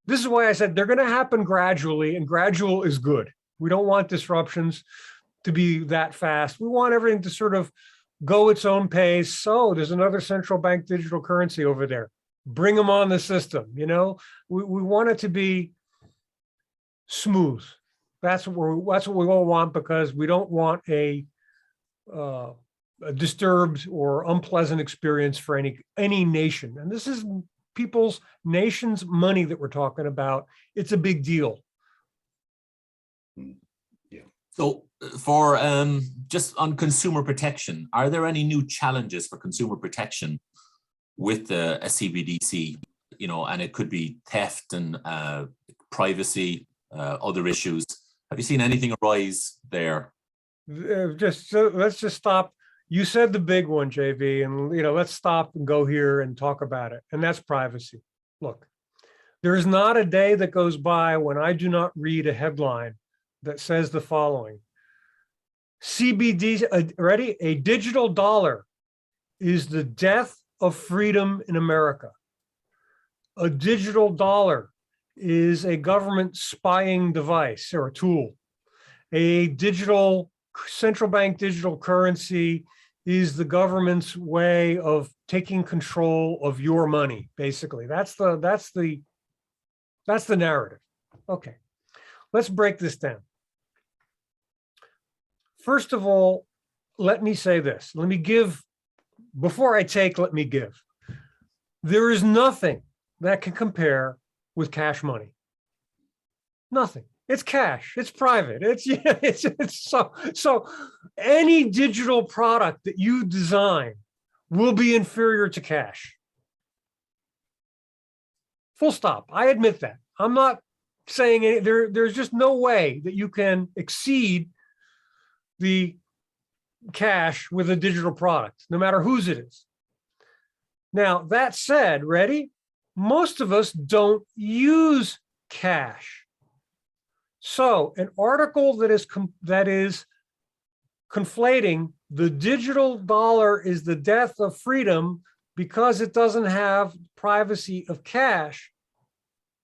This is why I said they're going to happen gradually, and gradual is good. We don't want disruptions to be that fast. We want everything to sort of go its own pace. So there's another central bank digital currency over there. Bring them on the system. We want it to be smooth. That's what we all want, because we don't want a disturbed or unpleasant experience for any nation. And this is people's nation's money that we're talking about. It's a big deal. Yeah. So for just on consumer protection, are there any new challenges for consumer protection with a CBDC? And it could be theft and privacy, other issues. Have you seen anything arise there? Let's just stop. You said the big one, JV, and let's stop and go here and talk about it. And that's privacy. Look, there is not a day that goes by when I do not read a headline that says the following: CBD, ready? A digital dollar is the death of freedom in America. A digital dollar is a government spying device or a tool. A digital central bank digital currency is the government's way of taking control of your money. Basically, that's the narrative. Okay, let's break this down. First of all, let me say this. Let me give, before I take, let me give. There is nothing that can compare with cash money. Nothing. It's cash. It's private. It's so any digital product that you design will be inferior to cash. Full stop. I admit that. I'm not saying there's just no way that you can exceed the cash with a digital product, no matter whose it is. Now, that said, ready? Most of us don't use cash. So an article that is conflating the digital dollar is the death of freedom because it doesn't have privacy of cash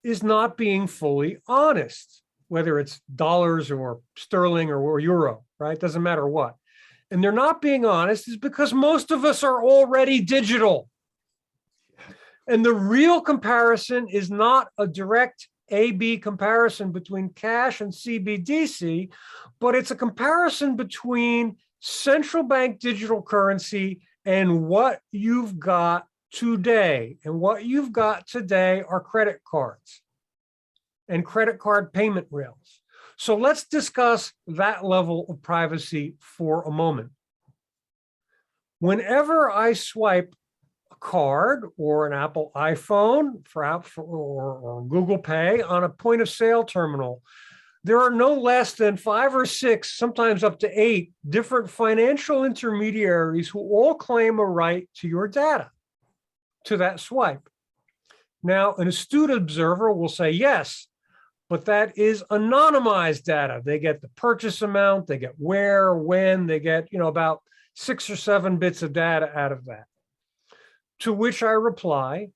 is not being fully honest, whether it's dollars or sterling or euro, right? Doesn't matter what. And they're not being honest is because most of us are already digital. And the real comparison is not a direct A/B comparison between cash and CBDC, but it's a comparison between central bank digital currency and what you've got today. And what you've got today are credit cards and credit card payment rails. So let's discuss that level of privacy for a moment. Whenever I swipe card or an Apple iPhone or Google Pay on a point of sale terminal, there are no less than 5 or 6, sometimes up to 8 different financial intermediaries who all claim a right to your data, to that swipe. Now, an astute observer will say, yes, but that is anonymized data. They get the purchase amount, they get where, when, they get, about 6 or 7 bits of data out of that. To which I reply,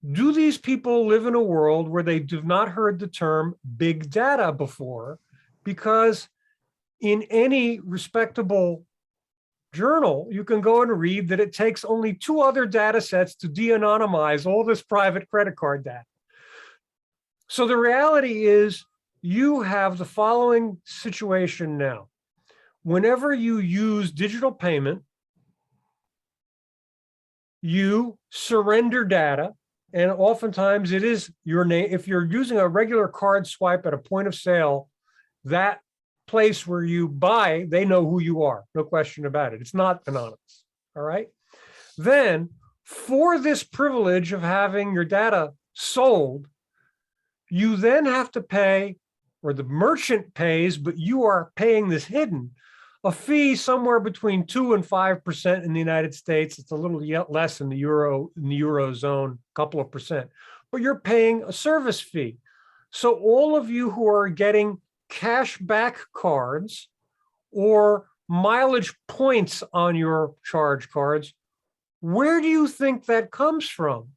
do these people live in a world where they have not heard the term big data before? Because in any respectable journal, you can go and read that it takes only 2 other data sets to de-anonymize all this private credit card data. So the reality is you have the following situation now. Whenever you use digital payment, you surrender data, and oftentimes it is your name. If you're using a regular card swipe at a point of sale, that place where you buy, they know who you are, no question about it. It's not anonymous, all right? Then, for this privilege of having your data sold, you then have to pay, or the merchant pays, but you are paying this hidden, a fee somewhere between 2 and 5% in the United States. It's a little less in the Eurozone, a couple of percent, but you're paying a service fee. So all of you who are getting cash back cards or mileage points on your charge cards. Where do you think that comes from?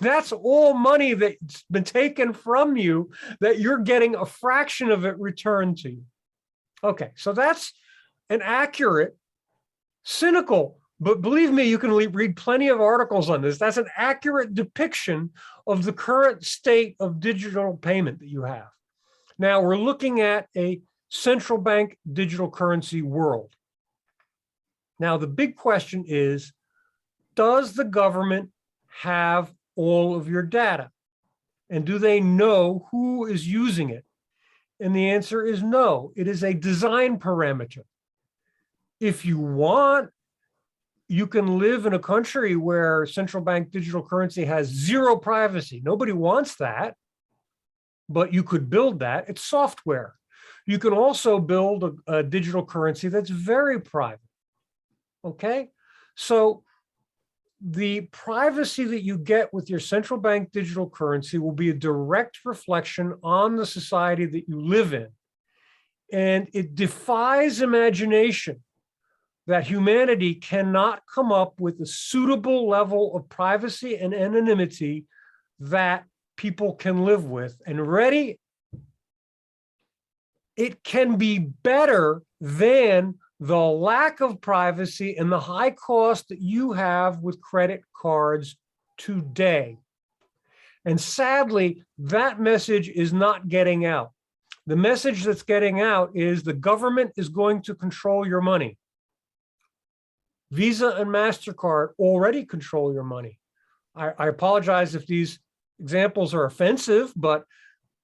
That's all money that's been taken from you that you're getting a fraction of it returned to you. Okay, so that's an accurate, cynical, but believe me, you can read plenty of articles on this. That's an accurate depiction of the current state of digital payment that you have. Now we're looking at a central bank digital currency world. Now the big question is, does the government have all of your data? And do they know who is using it? And the answer is no. It is a design parameter. If you want, you can live in a country where central bank digital currency has zero privacy. Nobody wants that, but you could build that. It's software. You can also build a digital currency that's very private. Okay, so the privacy that you get with your central bank digital currency will be a direct reflection on the society that you live in. And it defies imagination that humanity cannot come up with a suitable level of privacy and anonymity that people can live with. And ready, it can be better than the lack of privacy and the high cost that you have with credit cards today. And sadly, that message is not getting out. The message that's getting out is the government is going to control your money. Visa and MasterCard already control your money. I apologize if these examples are offensive, but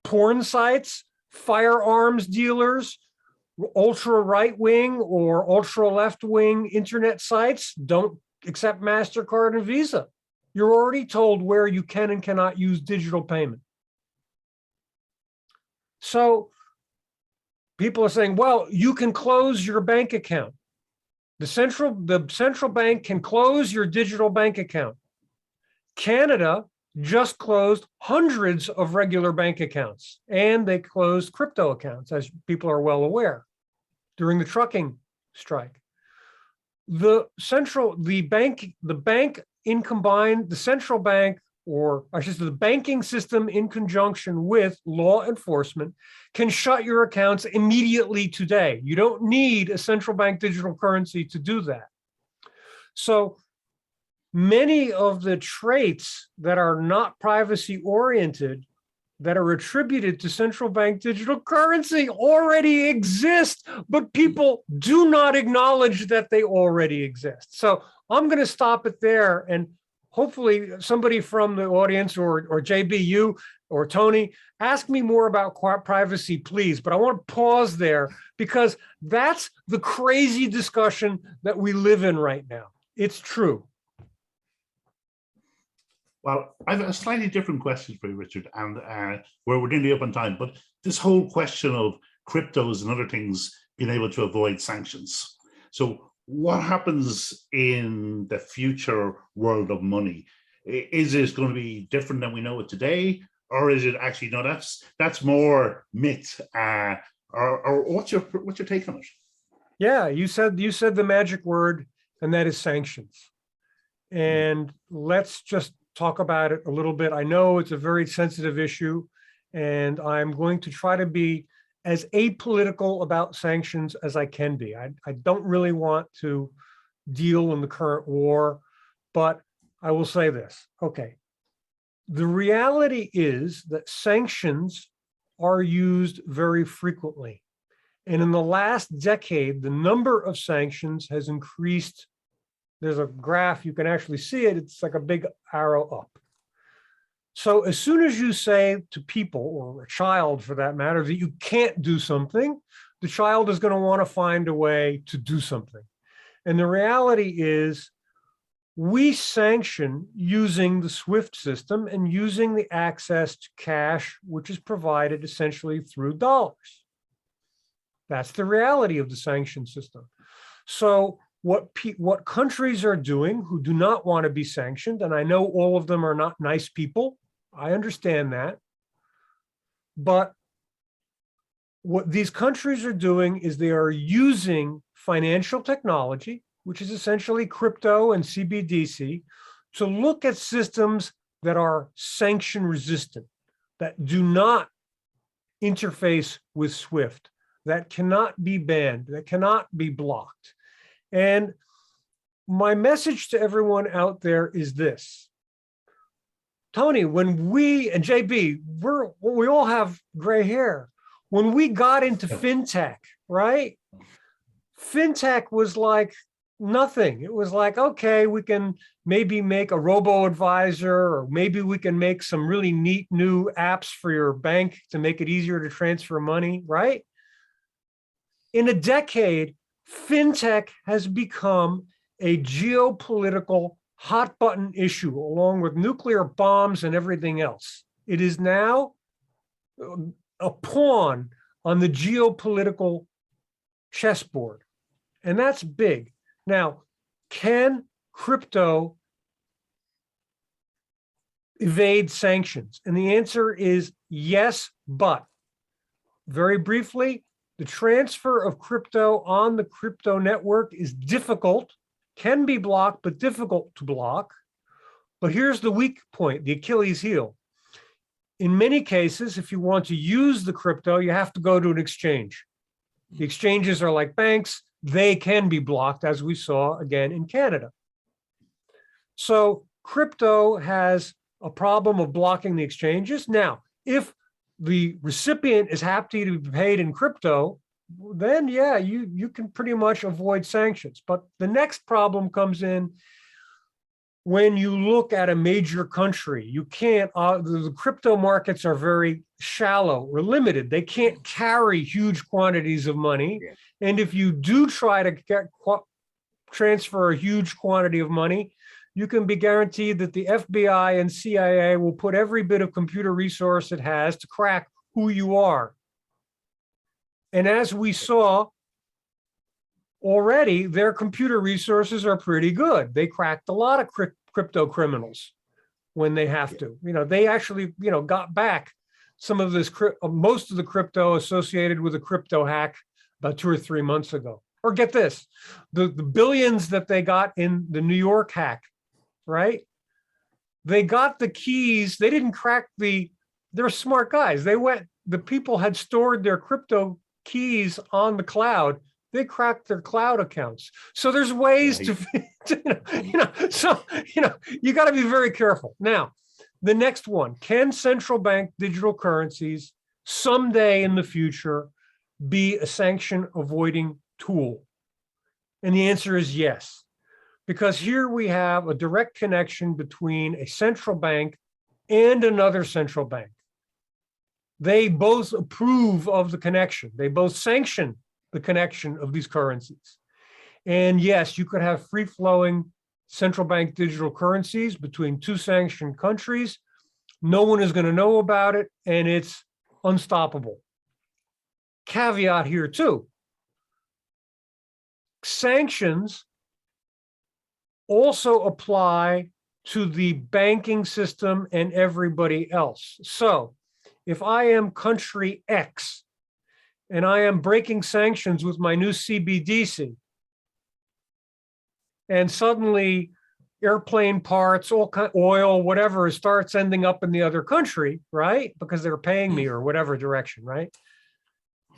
porn sites, firearms dealers, ultra right-wing or ultra left-wing internet sites don't accept MasterCard and Visa. You're already told where you can and cannot use digital payment. So people are saying, well, you can close your bank account. The central bank can close your digital bank account. Canada just closed hundreds of regular bank accounts, and they closed crypto accounts, as people are well aware, during the trucking strike. The central bank, or I should say the banking system in conjunction with law enforcement, can shut your accounts immediately today. You don't need a central bank digital currency to do that. So many of the traits that are not privacy oriented that are attributed to central bank digital currency already exist, but people do not acknowledge that they already exist. So I'm going to stop it there, and hopefully somebody from the audience or JBU or Tony, ask me more about privacy, please. But I want to pause there because that's the crazy discussion that we live in right now. It's true. Well, I have a slightly different question for you, Richard, and we're nearly up on time, but this whole question of cryptos and other things being able to avoid sanctions. So what happens in the future world of money? Is it going to be different than we know it today? Or is it actually, no, that's more myth, or what's your take on it? Yeah, you said the magic word, and that is sanctions. And let's just talk about it a little bit. I know it's a very sensitive issue, and I'm going to try to be as apolitical about sanctions as I can be. I don't really want to deal in the current war, but I will say this. Okay. The reality is that sanctions are used very frequently. And in the last decade, the number of sanctions has increased. There's a graph, you can actually see it. It's like a big arrow up. So as soon as you say to people, or a child for that matter, that you can't do something, the child is going to want to find a way to do something. And the reality is we sanction using the SWIFT system and using the access to cash, which is provided essentially through dollars. That's the reality of the sanction system. So what countries are doing who do not want to be sanctioned, and I know all of them are not nice people, I understand that, but what these countries are doing is they are using financial technology, which is essentially crypto and CBDC, to look at systems that are sanction resistant, that do not interface with SWIFT, that cannot be banned, that cannot be blocked. And my message to everyone out there is this. Tony, when we, and JB, we all have gray hair. When we got into fintech, right? Fintech was like nothing. It was like, okay, we can maybe make a robo-advisor, or maybe we can make some really neat new apps for your bank to make it easier to transfer money, right? In a decade, fintech has become a geopolitical hot button issue, along with nuclear bombs and everything else. It is now a pawn on the geopolitical chessboard, and that's big. Now, can crypto evade sanctions? And the answer is yes, but very briefly, the transfer of crypto on the crypto network is difficult, can be blocked, but difficult to block. But here's the weak point, the Achilles heel. In many cases, if you want to use the crypto, you have to go to an exchange. The exchanges are like banks. They can be blocked, as we saw again in Canada. So crypto has a problem of blocking the exchanges. Now, if the recipient is happy to be paid in crypto, then yeah, you can pretty much avoid sanctions. But the next problem comes in when you look at a major country. You can't, the crypto markets are very shallow or limited. They can't carry huge quantities of money. Yeah. And if you do try to transfer a huge quantity of money, you can be guaranteed that the FBI and CIA will put every bit of computer resource it has to crack who you are. And as we saw already, their computer resources are pretty good. They cracked a lot of crypto criminals when they have to. You know, they actually, you know, got back some of this, most of the crypto associated with a crypto hack about 2 or 3 months ago. Or get this, the billions that they got in the New York hack, right? They got the keys. They didn't crack they're smart guys. The people had stored their crypto keys on the cloud. They cracked their cloud accounts. So there's ways to you got to be very careful. Now, the next one, can central bank digital currencies someday in the future be a sanction avoiding tool? And the answer is yes, because here we have a direct connection between a central bank and another central bank. They both approve of the connection. They both sanction the connection of these currencies. And yes, you could have free-flowing central bank digital currencies between two sanctioned countries. No one is going to know about it, and it's unstoppable. Caveat here too. Sanctions also apply to the banking system and everybody else. So if I am country X and I am breaking sanctions with my new CBDC, and suddenly airplane parts, oil, whatever, starts ending up in the other country, right? Because they're paying me or whatever direction, right?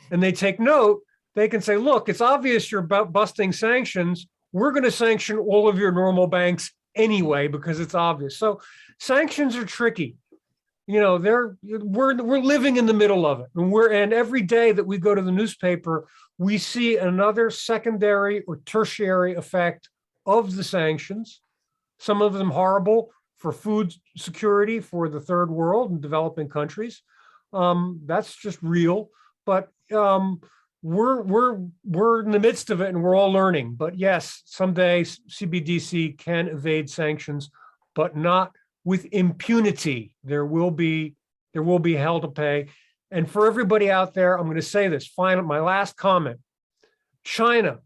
And they take note, they can say, look, it's obvious you're busting sanctions. We're going to sanction all of your normal banks anyway, because it's obvious. So sanctions are tricky. You know, we're living in the middle of it. And every day that we go to the newspaper, we see another secondary or tertiary effect of the sanctions. Some of them horrible for food security for the third world and developing countries. That's just real. But we're in the midst of it, and we're all learning. But yes, someday CBDC can evade sanctions, but not with impunity. There will be hell to pay. And for everybody out there, I'm going to say this final, my last comment. China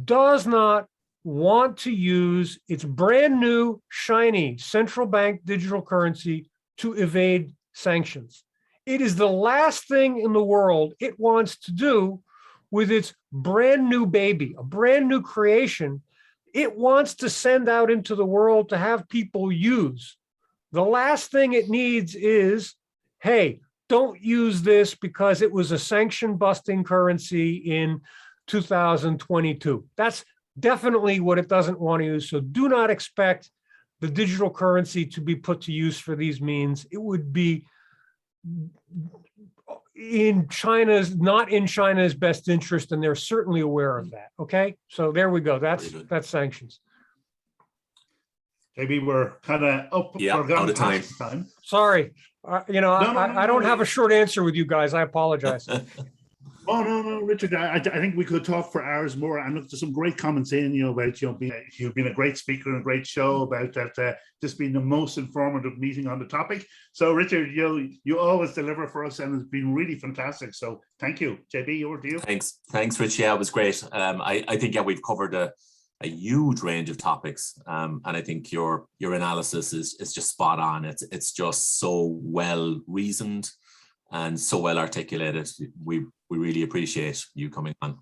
does not want to use its brand new shiny central bank digital currency to evade sanctions. It is the last thing in the world it wants to do with its brand new baby, a brand new creation, it wants to send out into the world to have people use. The last thing it needs is, hey, don't use this because it was a sanction busting currency in 2022. That's definitely what it doesn't want to use. So do not expect the digital currency to be put to use for these means. It would be not in China's best interest, and they're certainly aware of that. Okay, so there we go. That's sanctions. Maybe we're kind of up. Yeah, out of time. Sorry, I don't have a short answer with you guys. I apologize. Oh, no, Richard, I think we could talk for hours more. And look, there's some great comments in, about, you've been a great speaker and a great show about that, this being the most informative meeting on the topic. So, Richard, you always deliver for us, and it's been really fantastic. So thank you. JB, over to you. Thanks, Rich. Yeah, it was great. I think, we've covered a huge range of topics. And I think your analysis is just spot on. It's just so well reasoned and so well articulated. We really appreciate you coming on.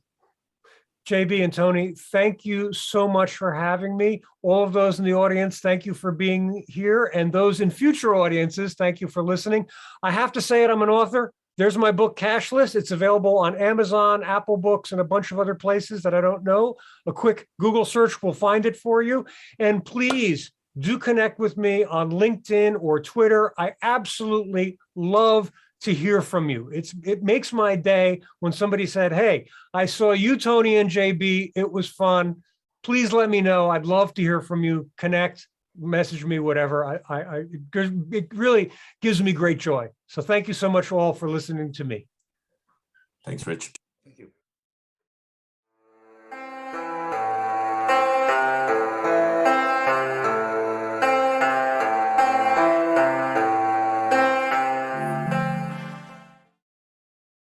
JB and Tony, thank you so much for having me. All of those in the audience, thank you for being here. And those in future audiences, thank you for listening. I have to say it, I'm an author. There's my book, Cashless. It's available on Amazon, Apple Books, and a bunch of other places that I don't know. A quick Google search will find it for you. And please do connect with me on LinkedIn or Twitter. I absolutely love to hear from you. It makes my day when somebody said, hey, I saw you, Tony and JB. It was fun. Please let me know. I'd love to hear from you. Connect, message me, whatever. It really gives me great joy. So thank you so much all for listening to me. Thanks, Rich.